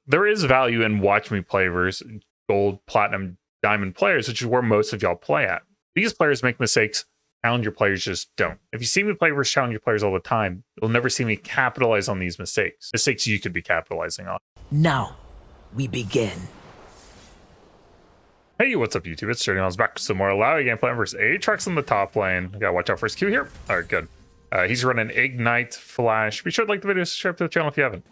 there is value in watch me play versus gold, platinum, diamond players, which is where most of y'all play at. These players make mistakes. Challenger players just don't. If you see me play versus challenger players all the time, you'll never see me capitalize on these mistakes. Mistakes you could be capitalizing on. Now, we begin. Hey, what's up, YouTube? It's DirtyMobs back with some more Illaoi gameplay versus Aatrox in the top lane. Gotta watch out for his Q here. All right, good. He's running Ignite, Flash. Be sure to like the video, subscribe to the channel if you haven't.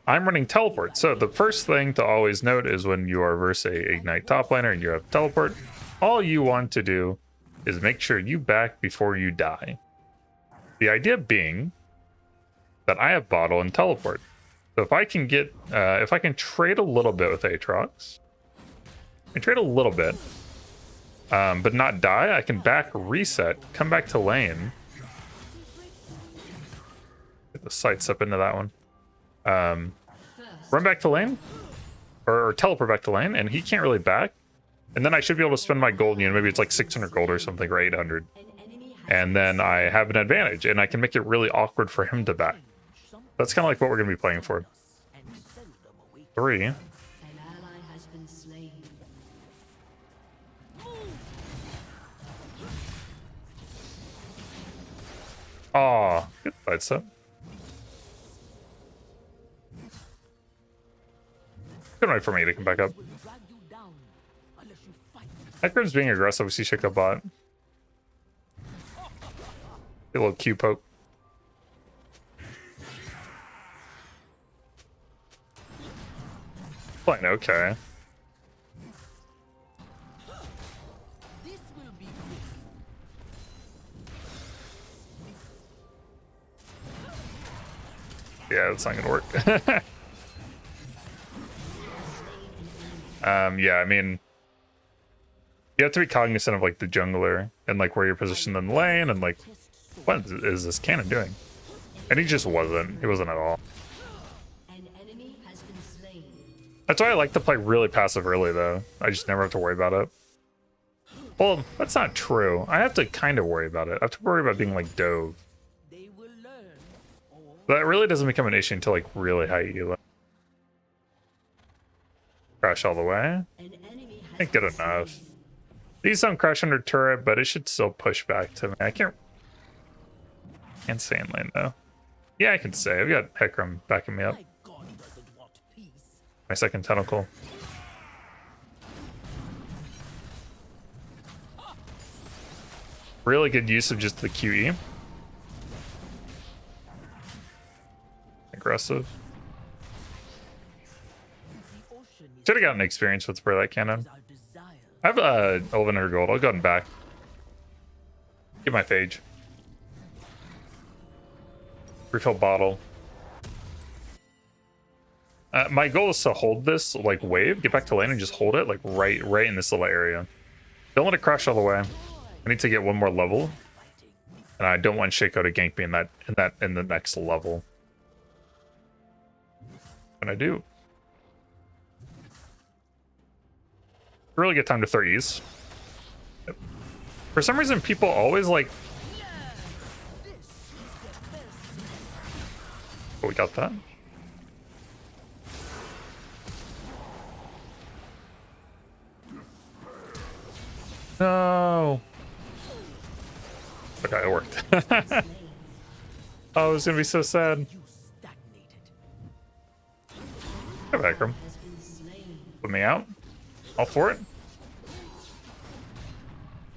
I'm running Teleport. So the first thing to always note is when you are versus a Ignite top laner and you have Teleport, all you want to do is make sure you back before you die. The idea being that I have Bottle and Teleport. So if I can get, if I can trade a little bit with Aatrox, I trade a little bit, but not die, I can back reset, come back to lane. Get the sights up into that one. Run back to lane, or teleport back to lane, and he can't really back. And then I should be able to spend my gold, you know, maybe it's like 600 gold or something, or 800. And then I have an advantage, and I can make it really awkward for him to back. That's kind of like what we're going to be playing for. 3. Aw, good fight set. Good night for me to come back up. Hecarim's being aggressive. We see check up bot. Get a little Q poke. Playing okay. Yeah, that's not gonna work. Yeah, I mean, you have to be cognizant of like the jungler and like where you're positioned in the lane and like what is this cannon doing? And he just wasn't. He wasn't at all. That's why I like to play really passive early though. I just never have to worry about it. Well, that's not true. I have to kind of worry about it. I have to worry about being like dove. That really doesn't become an issue until like really high elo. Crash all the way. Ain't good enough. These don't crash under turret, but it should still push back to me. I can't stay in lane though. Yeah, I can stay. I've got Hecarim backing me up. My second tentacle. Really good use of just the QE. Aggressive. Should have gotten experience with for that cannon. I have 1100 gold. I'll go ahead and back. Get my phage. Refill bottle. My goal is to hold this like wave, get back to lane and just hold it like right in this little area. Don't let it crash all the way. I need to get one more level, and I don't want Shaco to gank me in the next level. And I do. Really good time to threes. Yep. For some reason, people always like. Oh, we got that. No. Okay, it worked. Oh, it was gonna be so sad. Have Hecarim. Put me out. All for it.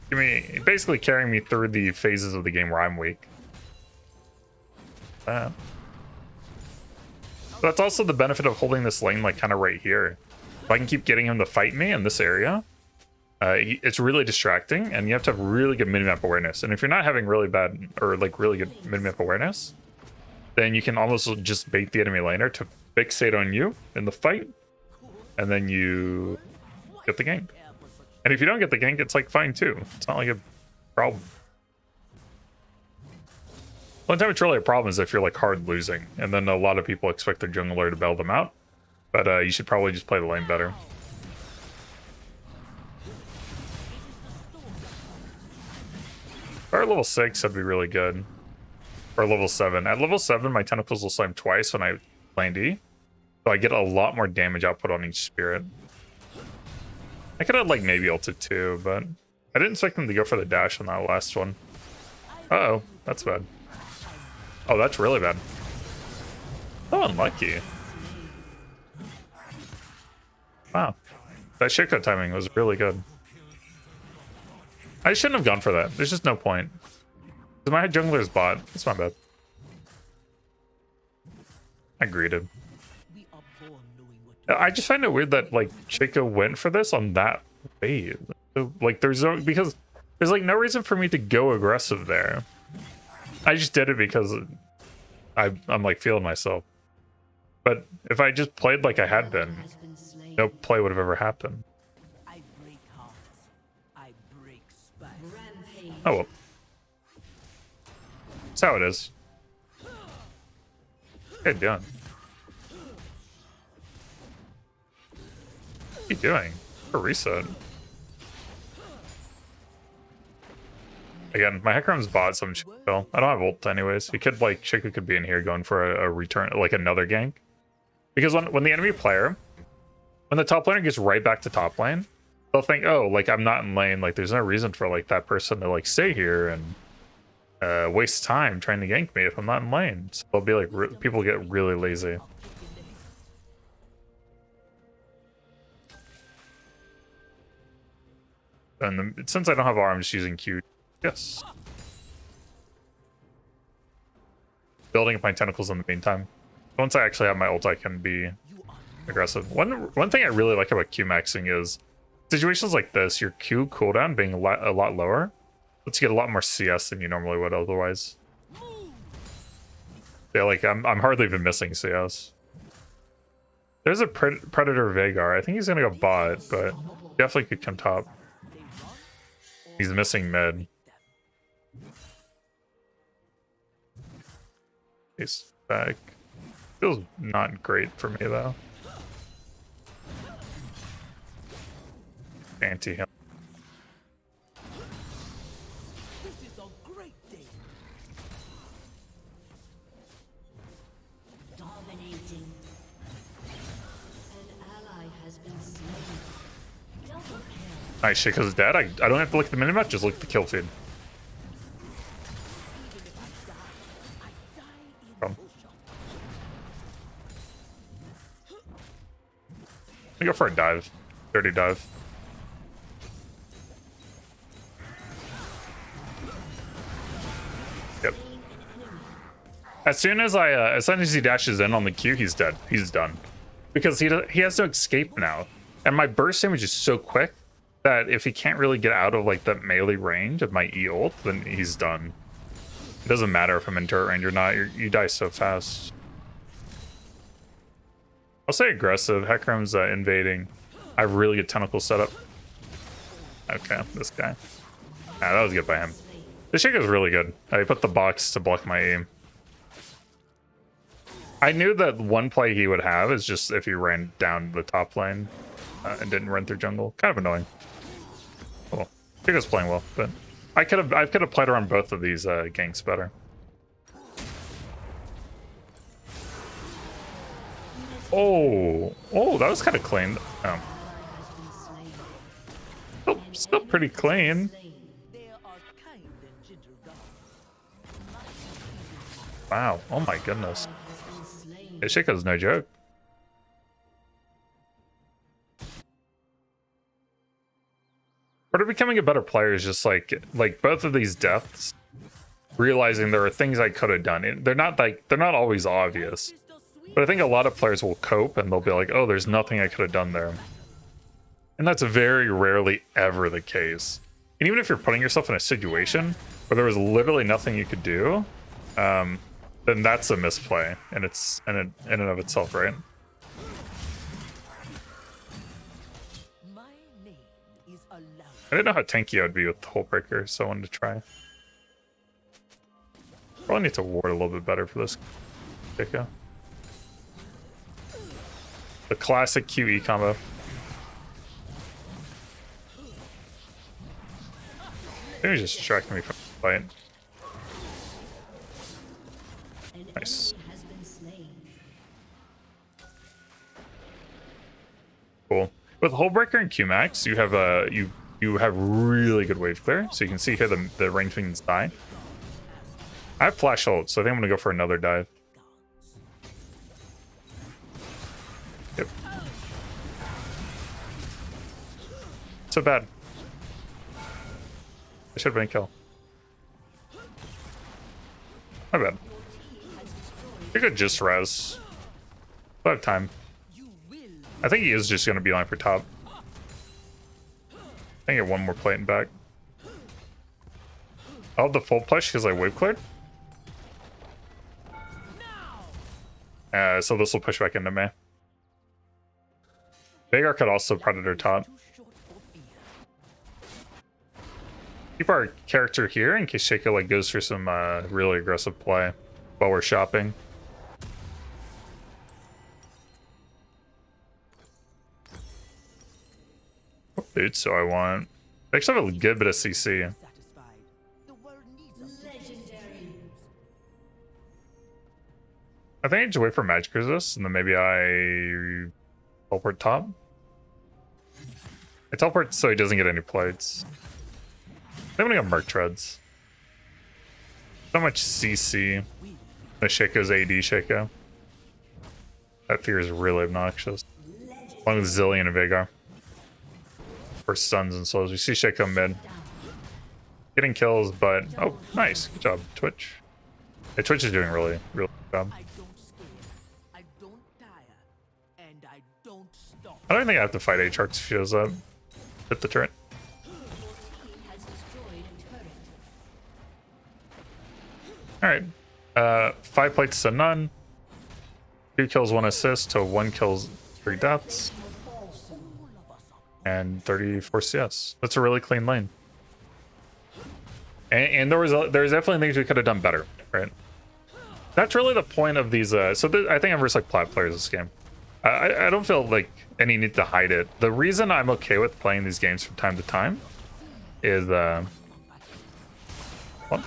Give me basically carrying me through the phases of the game where I'm weak. That. But that's also the benefit of holding this lane like kind of right here. If I can keep getting him to fight me in this area, it's really distracting, and you have to have really good minimap awareness. And if you're not having really bad or like really good minimap awareness, then you can almost just bait the enemy laner to fixate on you in the fight, and then you get the gank. And if you don't get the gank, it's like fine too. It's not like a problem. One time it's really a problem is if you're like hard losing, and then a lot of people expect their jungler to bail them out. But you should probably just play the lane better. Or level 6 that'd be really good. Or level 7. At level 7, my tentacles will slam twice when I land E. So I get a lot more damage output on each spirit. I could have like maybe ulted too, but I didn't expect them to go for the dash on that last one. Uh-oh, that's bad. Oh, that's really bad. So unlucky. Wow. That Shaco timing was really good. I shouldn't have gone for that. There's just no point. Because my jungler's bot. That's my bad. I greeted. I just find it weird that like Shaco went for this on that wave. Like there's no, because there's like no reason for me to go aggressive there. I just did it because I'm like feeling myself. But if I just played like I had been, no play would have ever happened. Oh well. That's how it is. Good done. What are you doing? A reset. Again, my Hecarim's bot, so I'm chill. I don't have ult anyways. We could like Shaco could be in here going for a return, like another gank. Because when the enemy player, when the top laner gets right back to top lane, they'll think, oh, like I'm not in lane. Like there's no reason for like that person to like stay here and waste time trying to gank me if I'm not in lane. So they'll be like, people get really lazy. And since I don't have R, I'm just using Q. Yes. Building up my tentacles in the meantime. Once I actually have my ult, I can be aggressive. One thing I really like about Q maxing is situations like this, your Q cooldown being a lot lower lets you get a lot more CS than you normally would otherwise. Yeah, like I'm hardly even missing CS. There's a Predator Veigar. I think he's gonna go bot, but definitely could come top. He's missing mid. He's back. Feels not great for me though. Anti-him. This is a great day. Dominating. An ally has been slain. Double kill. Nice shit, because it's dead. I don't have to look at the minimap, just look at the kill feed. Come. Let me go for a dive. Dirty dive. Yep. As soon as he dashes in on the Q, he's dead. He's done. Because he has no escape now. And my burst damage is so quick that if he can't really get out of like that melee range of my E ult, then he's done. It doesn't matter if I'm in turret range or not. You die so fast. I'll say aggressive. Hecarim's invading. I have really good tentacle setup. Okay, this guy. Ah, that was good by him. This Shaco's really good. I put the box to block my aim. I knew that one play he would have is just if he ran down the top lane and didn't run through jungle. Kind of annoying. Cool. Shaco's playing well, but I could have played around both of these ganks better. Oh, that was kind of clean. Oh. Still pretty clean. Wow. Oh my goodness. Yeah, Shaco's no joke. Part of becoming a better player is just like both of these deaths, realizing there are things I could have done. They're not always obvious. But I think a lot of players will cope and they'll be like, oh, there's nothing I could have done there. And that's very rarely ever the case. And even if you're putting yourself in a situation where there was literally nothing you could do, then that's a misplay. And it's in and of itself, right? I didn't know how tanky I would be with the Hull Breaker, so I wanted to try. Probably need to ward a little bit better for this Shaco. The classic QE combo. Maybe he's just distracting me from the fight. Nice. with Hullbreaker and Qmax, you have you have really good wave clear. So you can see here the ranged minions die. I have flash ult, so I think I'm gonna go for another dive. Yep. So bad. I should have been a kill. My bad. I could just res. I have time. I think he is just gonna be line for top. I think I get one more plate and back. I'll have the full push because I wave cleared. So this will push back into me. Veigar could also predator top. Keep our character here in case Shaco like goes for some really aggressive play while we're shopping. What boots do I want? I actually have a good bit of CC. I think I just wait for magic resist and then maybe I teleport top. I teleport so he doesn't get any plates. I'm gonna go Merc Treads. So much CC. The Shaco's AD Shaco. That fear is really obnoxious. Along with Zillion and Veigar. For stuns and souls. We see Shaco mid. Getting kills, but oh, nice. Good job, Twitch. Hey, Twitch is doing really good job. I don't tire, and I don't stop. I don't think I have to fight Aatrox if he shows up. Hit the turret. Alright. 5 plates to none. 2 kills, 1 assist to 1 kills, 3 deaths. And 34 CS. That's a really clean lane. And there's definitely things we could have done better, right? That's really the point of these. I think I'm versus like plat players this game. I don't feel like any need to hide it. The reason I'm okay with playing these games from time to time is what?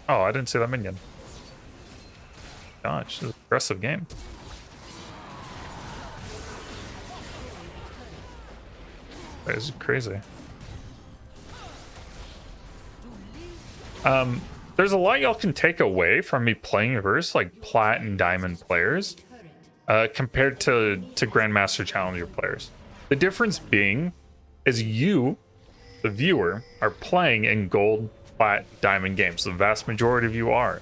Oh, I didn't see that minion. Gosh, this is an aggressive game. That is crazy. There's a lot y'all can take away from me playing versus like plat and diamond players compared to Grandmaster Challenger players. The difference being is you, the viewer, are playing in gold, plat, diamond games. The vast majority of you are.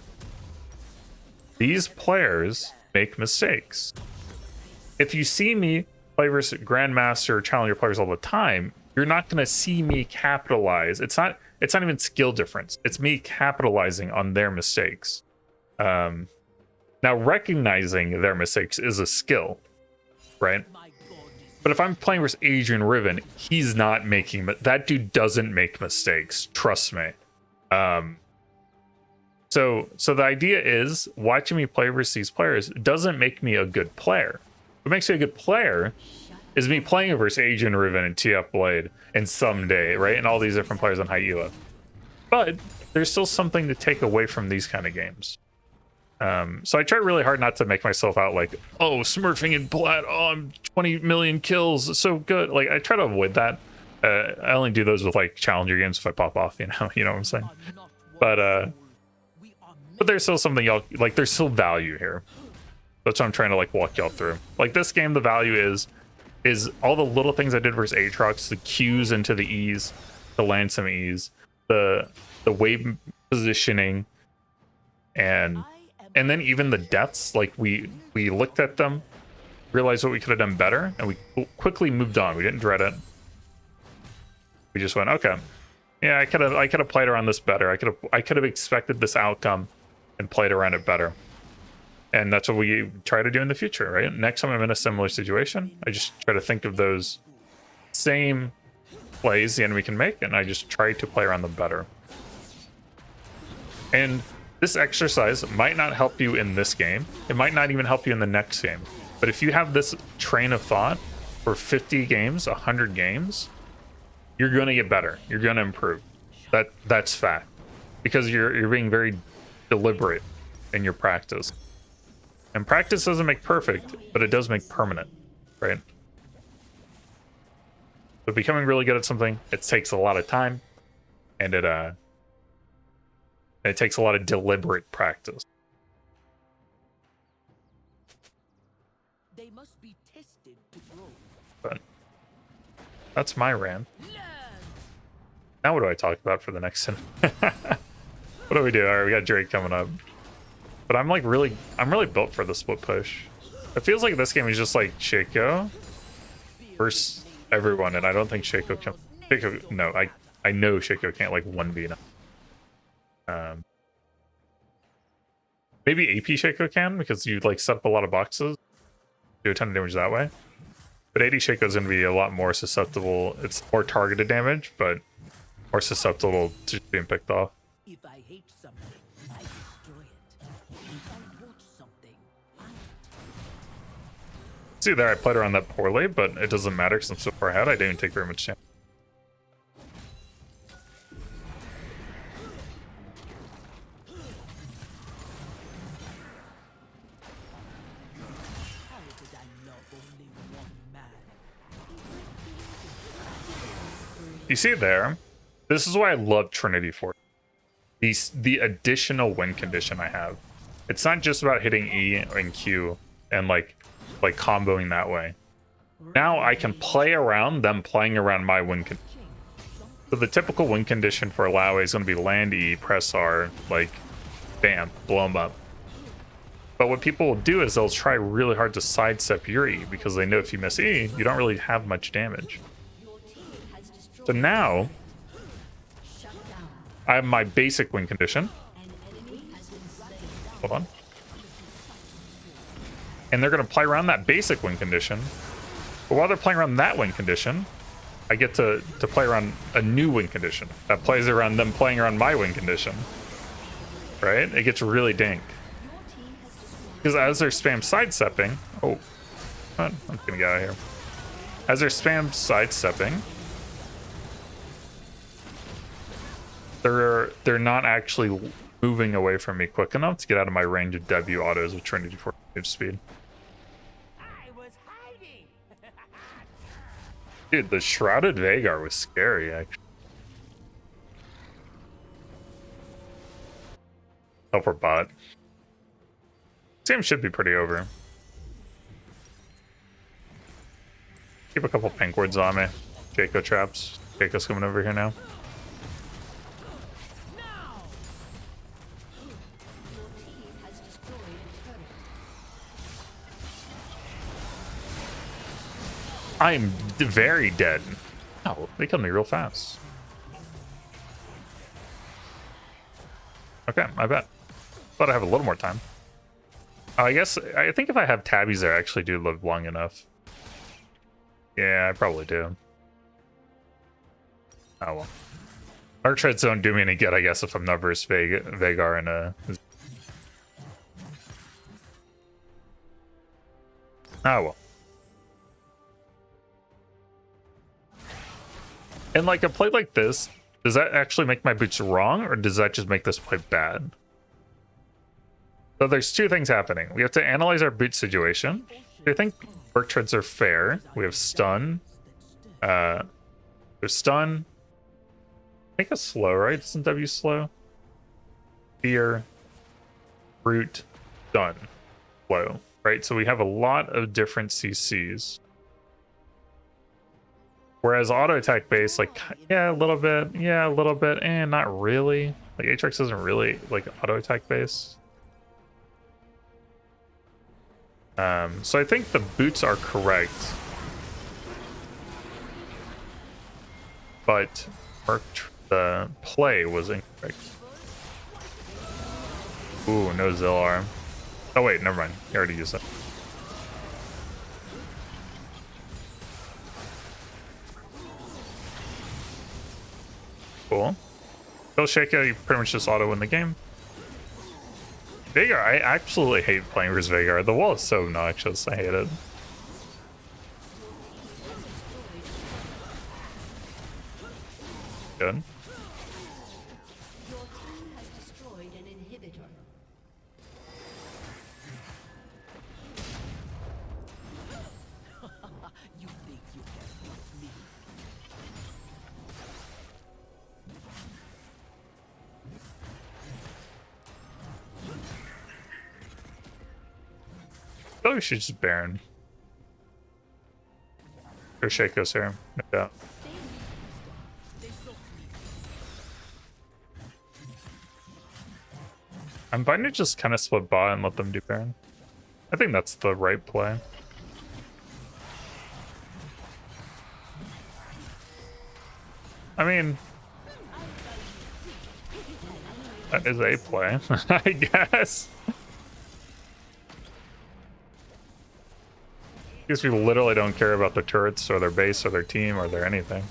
These players make mistakes. If you see me play versus Grandmaster Challenger players all the time, you're not going to see me capitalize. It's not even skill difference. It's me capitalizing on their mistakes. Now, recognizing their mistakes is a skill, right? But if I'm playing versus Adrian Riven, he's not making... That dude doesn't make mistakes. Trust me. So the idea is, watching me play versus these players doesn't make me a good player. What makes me a good player is me playing versus Adrian Riven and TF Blade and Someday, right? And all these different players on High Ela. But there's still something to take away from these kind of games. So I try really hard not to make myself out like, oh, smurfing in plat, oh, I'm 20 million kills, so good. Like, I try to avoid that. I only do those with like challenger games if I pop off, you know what I'm saying? But there's still something y'all like. There's still value here. That's what I'm trying to like walk y'all through. Like this game, the value is all the little things I did versus Aatrox, the Qs into the E's, the land some E's, the wave positioning, and then even the deaths. Like we looked at them, realized what we could have done better, and we quickly moved on. We didn't dread it. We just went, okay, yeah, I could have played around this better. I could have expected this outcome and played around it better. And that's what we try to do in the future, right? Next time I'm in a similar situation, I just try to think of those same plays the enemy can make, and I just try to play around them better. And this exercise might not help you in this game. It might not even help you in the next game. But if you have this train of thought for 50 games, 100 games, you're going to get better. You're going to improve. That's fact. Because you're being very deliberate in your practice. And practice doesn't make perfect, but it does make permanent, right? But becoming really good at something, it takes a lot of time, and it takes a lot of deliberate practice. They must be tested to grow. But that's my rant. Now what do I talk about for the next scene? What do we do? All right, we got Drake coming up. But I'm really built for the split push. It feels like this game is just like Shaco versus everyone, and I don't think Shaco can. Shaco, no, I know Shaco can't like 1v now. Maybe AP Shaco can because you like set up a lot of boxes, do a ton of damage that way. But AD Shaco is going to be a lot more susceptible. It's more targeted damage, but more susceptible to being picked off. If I hate something, I destroy it. If I want something, See there, I played around that poorly, but it doesn't matter because I'm so far ahead. I didn't take very much damage. how could I love only one man? You see there, this is why I love Trinity Force. The additional win condition I have. It's not just about hitting E and Q and like comboing that way. Now I can play around them playing around my win condition. So the typical win condition for Illaoi is going to be land E, press R, like bam, blow them up. But what people will do is they'll try really hard to sidestep your E because they know if you miss E, you don't really have much damage. So now I have my basic win condition. Hold on. And they're going to play around that basic win condition. But while they're playing around that win condition, I get to play around a new win condition that plays around them playing around my win condition. Right? It gets really dank. Because as they're spam sidestepping... Oh. I'm going to get out of here. As they're spam sidestepping... They're not actually moving away from me quick enough to get out of my range of W autos with Trinity Force speed. I was hiding. Dude, the Shrouded Veigar was scary, actually. Helper bot. This game should be pretty over. Keep a couple pink words on me. Jaco traps. Jaco's coming over here now. I'm very dead. Oh, they killed me real fast. Okay, I bet. But I have a little more time. Oh, I think if I have tabbies there, I actually do live long enough. Yeah, I probably do. Oh well. Arc Treads don't do me any good, I guess, if I'm not versus Veigar in a... Oh well. And like a play like this, does that actually make my boots wrong, or does that just make this play bad? So there's two things happening. We have to analyze our boot situation. I think work treads are fair. We have stun. There's stun. I think it's slow, right? Isn't W slow? Fear. Brute. Stun. Slow. Right? So we have a lot of different CCs. Whereas auto attack base, like, yeah, a little bit, and not really. Like Aatrox isn't really like auto attack base. So I think the boots are correct, but the play was incorrect. Ooh, no Zillar. Oh wait, never mind. You already used it. Cool. Kill Shaco, you pretty much just auto win the game. Veigar, I absolutely hate playing versus Veigar. The wall is so obnoxious. I hate it. Good. Your team has destroyed an inhibitor. You think you can beat me? feel like we should just Baron. Or Shaco's here, no doubt. I'm fine to just kind of split bot and let them do Baron. I think that's the right play. I mean, that is a play, I guess. Because we literally don't care about their turrets or their base or their team or their anything.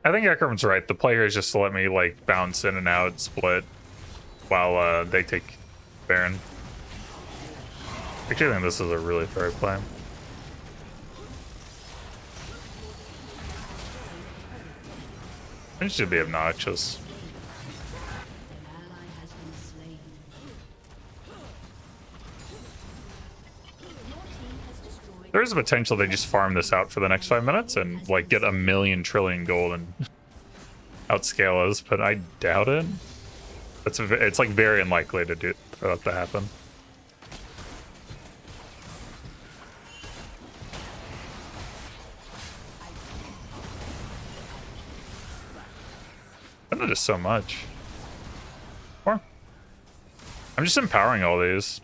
I think Ekram's right. The player is just to let me like bounce in and out, split, while they take Baron. Actually, I think this is a really fair play. It should be obnoxious. There's a potential they just farm this out for the next 5 minutes and like get 1,000,000 trillion gold and outscale us, but I doubt it. It's like very unlikely for that to happen. I don't know just so much. Or I'm just empowering all these.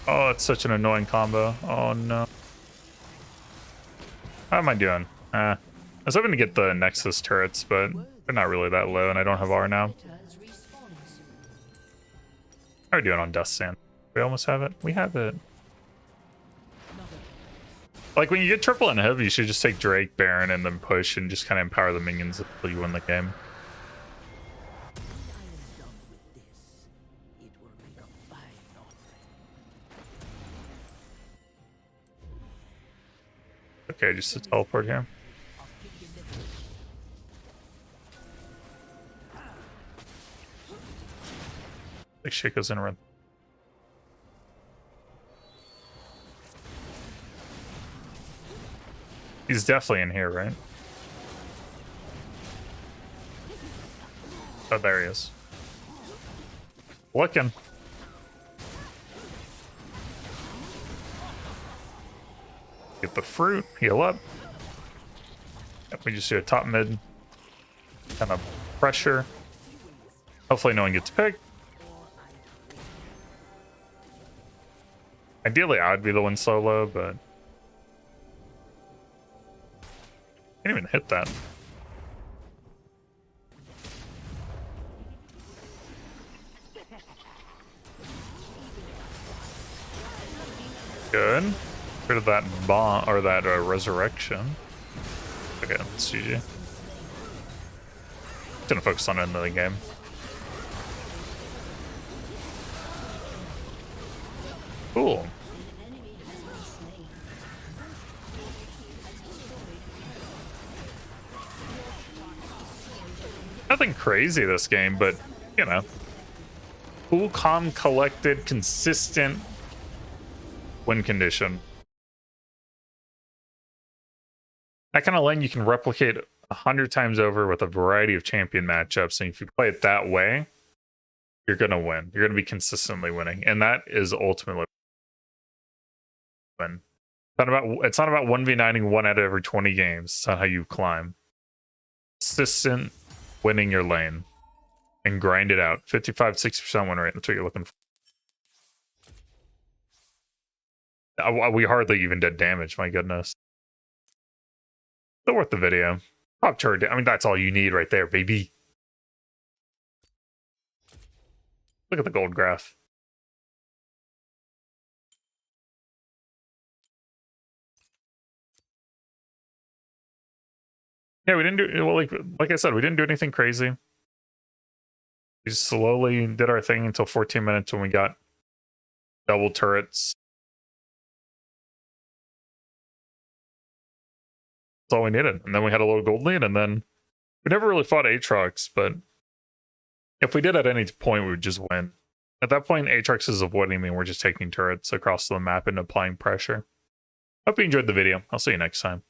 Oh, it's such an annoying combo. Oh no. How am I doing? I was hoping to get the Nexus turrets, but they're not really that low, and I don't have R now. How are we doing on Dust Sand? We almost have it? We have it. Like, when you get triple inhib, you should just take Drake, Baron, and then push and just kind of empower the minions until you win the game. Okay, just a teleport here. Like Shaco's in run. He's definitely in here, right? Oh, there he is. Looking. Get the fruit, heal up. Yep, we just do a top mid kind of pressure. Hopefully no one gets picked. Ideally I would be the one solo, but can't even hit that. Good. Get rid of that bomb or that resurrection. Okay, that's GG. Gonna focus on end of the game. Cool. Nothing crazy this game, but you know, cool, calm, collected, consistent win condition. That kind of lane you can replicate 100 times over with a variety of champion matchups, and if you play it that way, you're gonna win. You're gonna be consistently winning, and that is ultimately win. It's not about 1v9ing 1 out of every 20 games. It's not how you climb. Consistent winning your lane and grind it out. 55-60% win rate. That's what you're looking for. We hardly even did damage. My goodness. Still worth the video. Pop turret. I mean, that's all you need right there, baby. Look at the gold graph. Yeah, we didn't do well. Like I said, we didn't do anything crazy. We just slowly did our thing until 14 minutes when we got double turrets. That's all we needed. And then we had a little gold lead, and then we never really fought Aatrox, but if we did at any point, we would just win. At that point, Aatrox is avoiding me, and we're just taking turrets across the map and applying pressure. Hope you enjoyed the video. I'll see you next time.